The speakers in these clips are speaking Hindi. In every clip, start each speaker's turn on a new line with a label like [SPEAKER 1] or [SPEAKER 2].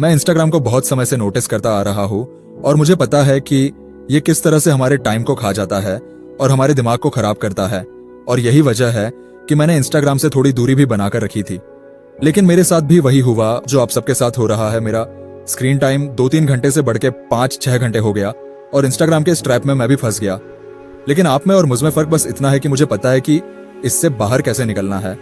[SPEAKER 1] मैं इंस्टाग्राम को बहुत समय से नोटिस करता आ रहा हूँ और मुझे पता है कि ये किस तरह से हमारे टाइम को खा जाता है और हमारे दिमाग को खराब करता है। और यही वजह है कि मैंने इंस्टाग्राम से थोड़ी दूरी भी बनाकर रखी थी। लेकिन मेरे साथ भी वही हुआ जो आप सबके साथ हो रहा है। मेरा स्क्रीन टाइम 2-3 घंटे से बढ़ के 5-6 घंटे हो गया और इंस्टाग्राम के इस ट्रैप में मैं भी फंस गया। लेकिन आप में और मुझ में फर्क बस इतना है कि मुझे पता है कि इससे बाहर कैसे निकलना है।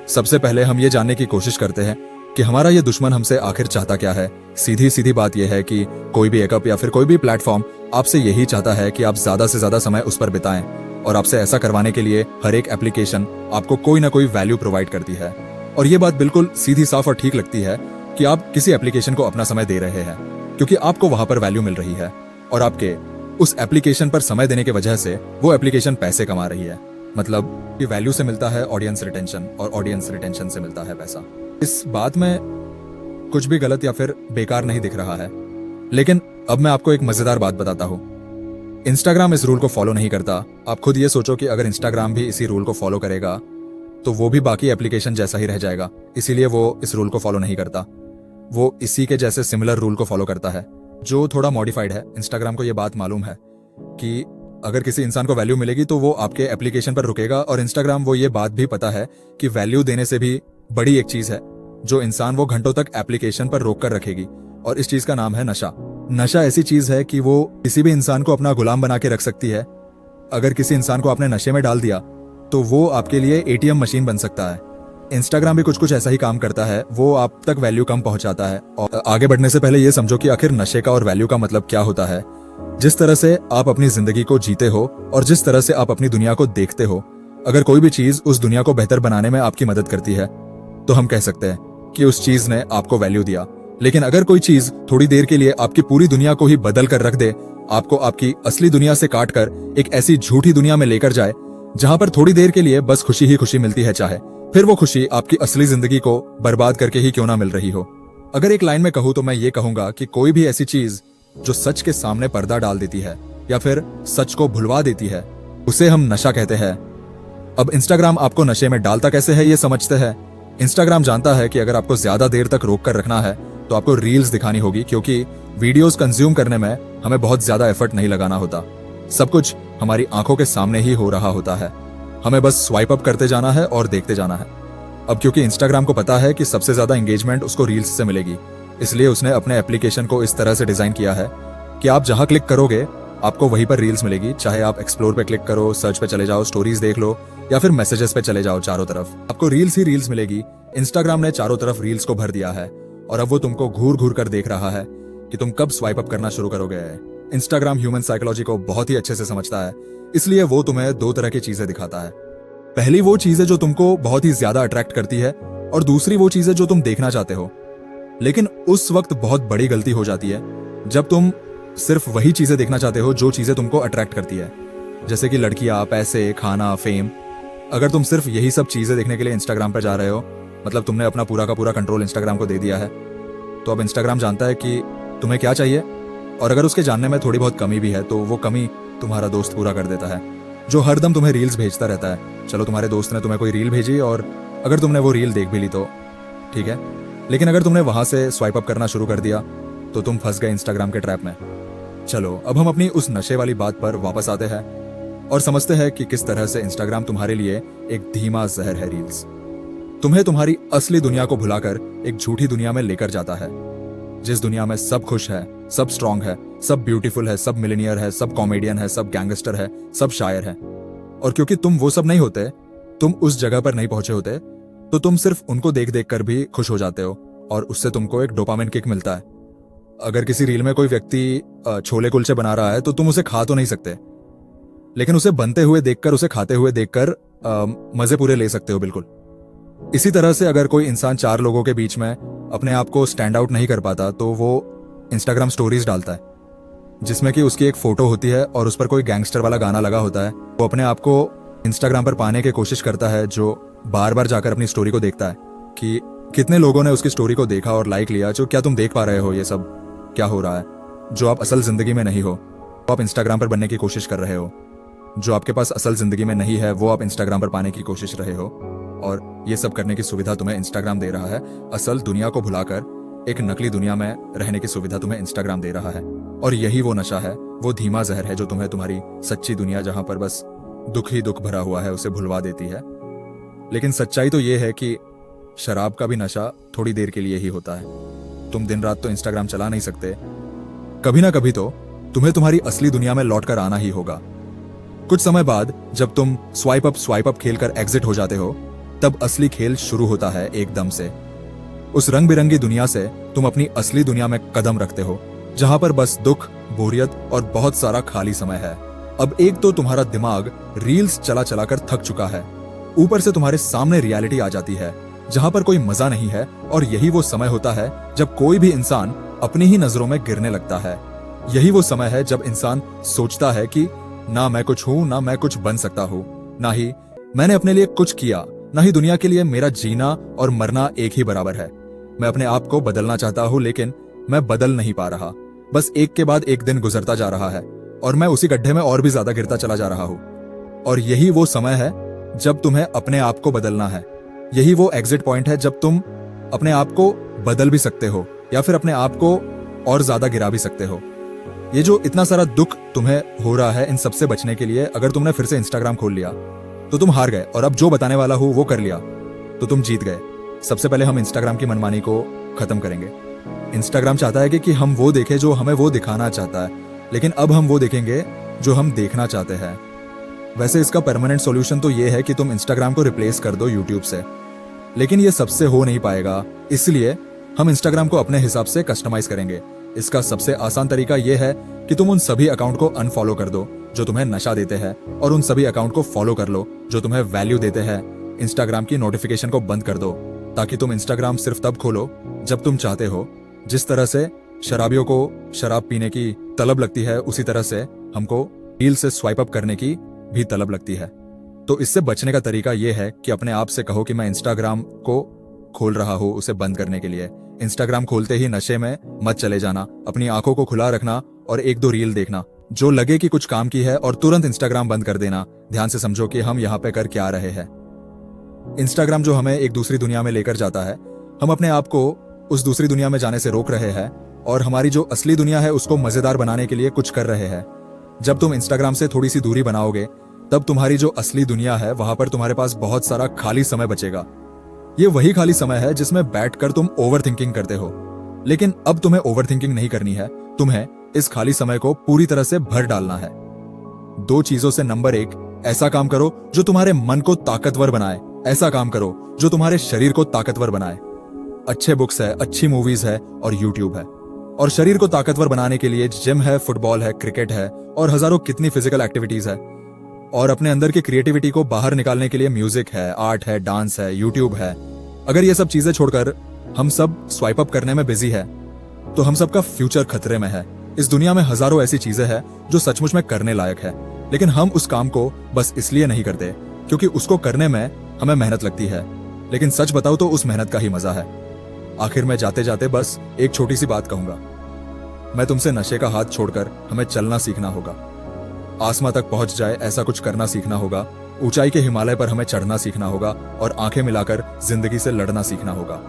[SPEAKER 1] सबसे पहले हम ये जानने की कोशिश करते हैं कि हमारा ये दुश्मन हमसे आखिर चाहता क्या है। सीधी सीधी बात यह है कि कोई भी ऐप या फिर कोई भी प्लेटफॉर्म आपसे यही चाहता है कि आप ज्यादा से ज्यादा समय उस पर बिताएं। और आपसे ऐसा करवाने के लिए हर एक एप्लीकेशन आपको कोई ना कोई वैल्यू प्रोवाइड करती है। और ये बात बिल्कुल सीधी साफ और ठीक लगती है कि आप किसी एप्लीकेशन को अपना समय दे रहे हैं क्योंकि आपको वहां पर वैल्यू मिल रही है और आपके उस एप्लीकेशन पर समय देने की वजह से वो एप्लीकेशन पैसे कमा रही है। मतलब कि वैल्यू से मिलता है ऑडियंस रिटेंशन और ऑडियंस रिटेंशन से मिलता है पैसा। इस बात में कुछ भी गलत या फिर बेकार नहीं दिख रहा है। लेकिन अब मैं आपको एक मजेदार बात बताता हूं। इंस्टाग्राम इस रूल को फॉलो नहीं करता। आप खुद ये सोचो कि अगर इंस्टाग्राम भी इसी रूल को फॉलो करेगा तो वो भी बाकी एप्लीकेशन जैसा ही रह जाएगा। इसीलिए वो इस रूल को फॉलो नहीं करता। वो इसी के जैसे सिमिलर रूल को फॉलो करता है जो थोड़ा मॉडिफाइड है। इंस्टाग्राम को ये बात मालूम है कि अगर किसी इंसान को वैल्यू मिलेगी तो वो आपके एप्लीकेशन पर रुकेगा। और इंस्टाग्राम वो ये बात भी पता है कि वैल्यू देने से भी बड़ी एक चीज है जो इंसान वो घंटों तक एप्लीकेशन पर रोक कर रखेगी। और इस चीज का नाम है नशा। नशा ऐसी चीज है कि वो किसी भी इंसान को अपना गुलाम बना के रख सकती है। अगर किसी इंसान को आपने नशे में डाल दिया तो वो आपके लिए एटीएम मशीन बन सकता है। इंस्टाग्राम भी कुछ कुछ ऐसा ही काम करता है। वो आप तक वैल्यू कम पहुंचाता है। और आगे बढ़ने से पहले ये समझो कि आखिर नशे का और वैल्यू का मतलब क्या होता है। जिस तरह से आप अपनी जिंदगी को जीते हो और जिस तरह से आप अपनी दुनिया को देखते हो, अगर कोई भी चीज उस दुनिया को बेहतर बनाने में आपकी मदद करती है तो हम कह सकते हैं कि उस चीज ने आपको वैल्यू दिया। लेकिन अगर कोई चीज थोड़ी देर के लिए आपकी पूरी दुनिया को ही बदल कर रख दे, आपको आपकी असली दुनिया से काट कर एक ऐसी झूठी दुनिया में लेकर जाए जहां पर थोड़ी देर के लिए बस खुशी ही खुशी मिलती है, चाहे फिर वो खुशी आपकी असली जिंदगी को बर्बाद करके ही क्यों ना मिल रही हो। अगर एक लाइन में कहूं तो मैं ये कहूंगा कि कोई भी ऐसी चीज जो सच के सामने पर्दा डाल देती है या फिर सच को भुलवा देती है, उसे हम नशा कहते हैं। अब इंस्टाग्राम आपको नशे में डालता कैसे है ये समझते हैं। इंस्टाग्राम जानता है कि अगर आपको ज्यादा देर तक रोक कर रखना है तो आपको रील्स दिखानी होगी, क्योंकि वीडियोस कंज्यूम करने में हमें बहुत ज्यादा एफर्ट नहीं लगाना होता। सब कुछ हमारी आंखों के सामने ही हो रहा होता है। हमें बस स्वाइप अप करते जाना है और देखते जाना है। अब क्योंकि इंस्टाग्राम को पता है कि सबसे ज्यादा एंगेजमेंट उसको रील्स से मिलेगी, इसलिए उसने अपने एप्लीकेशन को इस तरह से डिजाइन किया है कि आप जहां क्लिक करोगे आपको वहीं पर रील्स मिलेगी। चाहे आप एक्सप्लोर पे क्लिक करो, सर्च पे चले जाओ, स्टोरीज देख लो या फिर मैसेजेस पे चले जाओ, चारों तरफ आपको रील्स ही रील्स मिलेगी। इंस्टाग्राम ने चारों तरफ रील्स को भर दिया है और अब वो तुमको घूर घूर कर देख रहा है कि तुम कब स्वाइप अप करना शुरू करोगे। इंस्टाग्राम ह्यूमन साइकोलॉजी को बहुत ही अच्छे से समझता है, इसलिए वो तुम्हें दो तरह की चीजें दिखाता है। पहली वो चीजें जो तुमको बहुत ही ज्यादा अट्रैक्ट करती है और दूसरी वो चीजें जो तुम देखना चाहते हो। लेकिन उस वक्त बहुत बड़ी गलती हो जाती है जब तुम सिर्फ वही चीजें देखना चाहते हो जो चीजें तुमको अट्रैक्ट करती है, जैसे कि लड़कियां, पैसे, खाना, फेम। अगर तुम सिर्फ यही सब चीजें देखने के लिए इंस्टाग्राम पर जा रहे हो, मतलब तुमने अपना पूरा का पूरा कंट्रोल इंस्टाग्राम को दे दिया है। तो अब इंस्टाग्राम जानता है कि तुम्हें क्या चाहिए, और अगर उसके जानने में थोड़ी बहुत कमी भी है तो वो कमी तुम्हारा दोस्त पूरा कर देता है, जो हरदम तुम्हें रील्स भेजता रहता है। चलो तुम्हारे दोस्त ने तुम्हें कोई रील भेजी और अगर तुमने वो रील देख भी ली तो ठीक है, लेकिन अगर तुमने वहां से स्वाइप अप करना शुरू कर दिया तो तुम फंस गए इंस्टाग्राम के ट्रैप में। चलो अब हम अपनी उस नशे वाली बात पर वापस आते हैं और समझते हैं कि किस तरह से इंस्टाग्राम तुम्हारे लिए एक धीमा जहर है। रील्स तुम्हें तुम्हारी असली दुनिया को भुलाकर एक झूठी दुनिया में लेकर जाता है, जिस दुनिया में सब खुश है, सब स्ट्रांग है, सब ब्यूटीफुल है, सब मिलेनियर है, सब कॉमेडियन है, सब गैंगस्टर है, सब शायर है। और क्योंकि तुम वो सब नहीं होते, तुम उस जगह पर नहीं पहुंचे होते, तो तुम सिर्फ उनको देख देख कर भी खुश हो जाते हो और उससे तुमको एक डोपामिन किक मिलता है। अगर किसी रील में कोई व्यक्ति छोले कुलचे बना रहा है तो तुम उसे खा तो नहीं सकते, लेकिन उसे बनते हुए देखकर, उसे खाते हुए देखकर मजे पूरे ले सकते हो बिल्कुल। इसी तरह से अगर कोई इंसान 4 लोगों के बीच में अपने आप को स्टैंड आउट नहीं कर पाता तो वो इंस्टाग्राम स्टोरीज डालता है, जिसमें कि उसकी एक फोटो होती है और उस पर कोई गैंगस्टर वाला गाना लगा होता है। वो अपने आप को इंस्टाग्राम पर पाने की कोशिश करता है, जो बार बार जाकर अपनी स्टोरी को देखता है कि कितने लोगों ने उसकी स्टोरी को देखा और लाइक लिया। जो क्या तुम देख पा रहे हो ये सब क्या हो रहा है, जो आप असल जिंदगी में नहीं हो वो आप इंस्टाग्राम पर बनने की कोशिश कर रहे हो। जो आपके पास असल जिंदगी में नहीं है वो आप इंस्टाग्राम पर पाने की कोशिश रहे हो, और ये सब करने की सुविधा तुम्हें इंस्टाग्राम दे रहा है असल दुनिया को भुलाकर एक नकली दुनिया में रहने की सुविधा तुम्हें इंस्टाग्राम दे रहा है। और यही वो नशा है, वो धीमा जहर है जो तुम्हें तुम्हारी सच्ची दुनिया, जहां पर बस दुख ही दुख भरा हुआ है, उसे भुलवा देती है। लेकिन सच्चाई तो ये है कि शराब का भी नशा थोड़ी देर के लिए ही होता है। तुम दिन रात तो इंस्टाग्राम चला नहीं सकते, कभी ना कभी तो तुम्हें तुम्हारी असली दुनिया में लौट कर आना ही होगा। कुछ समय बाद जब तुम स्वाइप अप खेलकर एग्जिट हो जाते हो, तब असली खेल शुरू होता है एकदम से। उस रंग बिरंगी दुनिया से तुम अपनी असली दुनिया में कदम रखते हो, जहां पर बस दुख, बोरियत और बहुत सारा खाली समय है। अब एक तो तुम्हारा दिमाग रील्स चला चला कर थक चुका है, ऊपर से तुम्हारे सामने रियलिटी आ जाती है जहां पर कोई मजा नहीं है। और यही वो समय होता है जब कोई भी इंसान अपनी ही नजरों में गिरने लगता है। यही वो समय है जब इंसान सोचता है कि ना मैं कुछ हूं, ना मैं कुछ बन सकता हूं, ना ही मैंने अपने लिए कुछ किया, ना ही दुनिया के लिए मेरा जीना और मरना एक ही बराबर है। मैं अपने आप को बदलना चाहता हूं, लेकिन मैं बदल नहीं पा रहा। बस एक के बाद एक दिन गुजरता जा रहा है और मैं उसी गड्ढे में और भी ज्यादा गिरता चला जा रहा हूं। और यही वो समय है जब तुम्हें अपने आप को बदलना है। यही वो एग्जिट पॉइंट है जब तुम अपने आप को बदल भी सकते हो या फिर अपने आप को और ज्यादा गिरा भी सकते हो। ये जो इतना सारा दुख तुम्हें हो रहा है, इन सबसे बचने के लिए अगर तुमने फिर से इंस्टाग्राम खोल लिया तो तुम हार गए, और अब जो बताने वाला हो वो कर लिया तो तुम जीत गए। सबसे पहले हम इंस्टाग्राम की मनमानी को खत्म करेंगे। इंस्टाग्राम चाहता है कि हम वो देखें जो हमें वो दिखाना चाहता है, लेकिन अब हम वो देखेंगे जो हम देखना चाहते हैं। वैसे इसका परमानेंट सॉल्यूशन तो ये है कि तुम इंस्टाग्राम को रिप्लेस कर दो यूट्यूब से, लेकिन ये सबसे हो नहीं पाएगा। इसलिए हम इंस्टाग्राम को अपने हिसाब से कस्टमाइज करेंगे। इसका सबसे आसान तरीका यह है कि तुम उन सभी अकाउंट को अनफॉलो कर दो जो तुम्हें नशा देते हैं, और उन सभी अकाउंट को फॉलो कर लो जो तुम्हें वैल्यू देते हैं। इंस्टाग्राम की नोटिफिकेशन को बंद कर दो ताकि तुम इंस्टाग्राम सिर्फ तब खोलो जब तुम चाहते हो। जिस तरह से शराबियों को शराब पीने की तलब लगती है, उसी तरह से हमको रील से स्वाइप अप करने की भी तलब लगती है। तो इससे बचने का तरीका यह है कि अपने आप से कहो कि मैं इंस्टाग्राम को खोल रहा हूं उसे बंद करने के लिए। इंस्टाग्राम खोलते ही नशे में मत चले जाना, अपनी आंखों को खुला रखना और एक दो रील देखना जो लगे कि कुछ काम की है, और तुरंत इंस्टाग्राम बंद कर देना। ध्यान से समझो कि हम यहाँ पे कर क्या रहे हैं। इंस्टाग्राम जो हमें एक दूसरी दुनिया में लेकर जाता है, हम अपने आप को उस दूसरी दुनिया में जाने से रोक रहे हैं और हमारी जो असली दुनिया है उसको मजेदार बनाने के लिए कुछ कर रहे हैं। जब तुम इंस्टाग्राम से थोड़ी सी दूरी बनाओगे, तब तुम्हारी जो असली दुनिया है वहां पर तुम्हारे पास बहुत सारा खाली समय बचेगा। ये वही खाली समय है जिसमें बैठकर तुम ओवर थिंकिंग करते हो, लेकिन अब तुम्हें ओवर थिंकिंग नहीं करनी है। तुम्हें इस खाली समय को पूरी तरह से भर डालना है। दो चीजों से। नंबर एक, ऐसा काम करो जो तुम्हारे मन को ताकतवर बनाए। ऐसा काम करो जो तुम्हारे शरीर को ताकतवर बनाए। अच्छे बुक्स है, अच्छी मूवीज है और यूट्यूब है। और शरीर को ताकतवर बनाने के लिए जिम है, फुटबॉल है, क्रिकेट है और हजारों कितनी फिजिकल एक्टिविटीज है। और अपने अंदर की क्रिएटिविटी को बाहर निकालने के लिए म्यूजिक है, आर्ट है, डांस है, यूट्यूब है। अगर ये सब चीजें छोड़कर हम सब स्वाइप अप करने में बिजी है तो हम सबका फ्यूचर खतरे में है। इस दुनिया में हजारों ऐसी चीजें हैं जो सचमुच में करने लायक है, लेकिन हम उस काम को बस इसलिए नहीं करते क्योंकि उसको करने में हमें मेहनत लगती है। लेकिन सच बताओ तो उस मेहनत का ही मजा है। आखिर में जाते जाते बस एक छोटी सी बात कहूंगा, मैं तुमसे नशे का हाथ छोड़कर हमें चलना सीखना होगा। आसमां तक पहुंच जाए ऐसा कुछ करना सीखना होगा। ऊंचाई के हिमालय पर हमें चढ़ना सीखना होगा और आंखें मिलाकर जिंदगी से लड़ना सीखना होगा।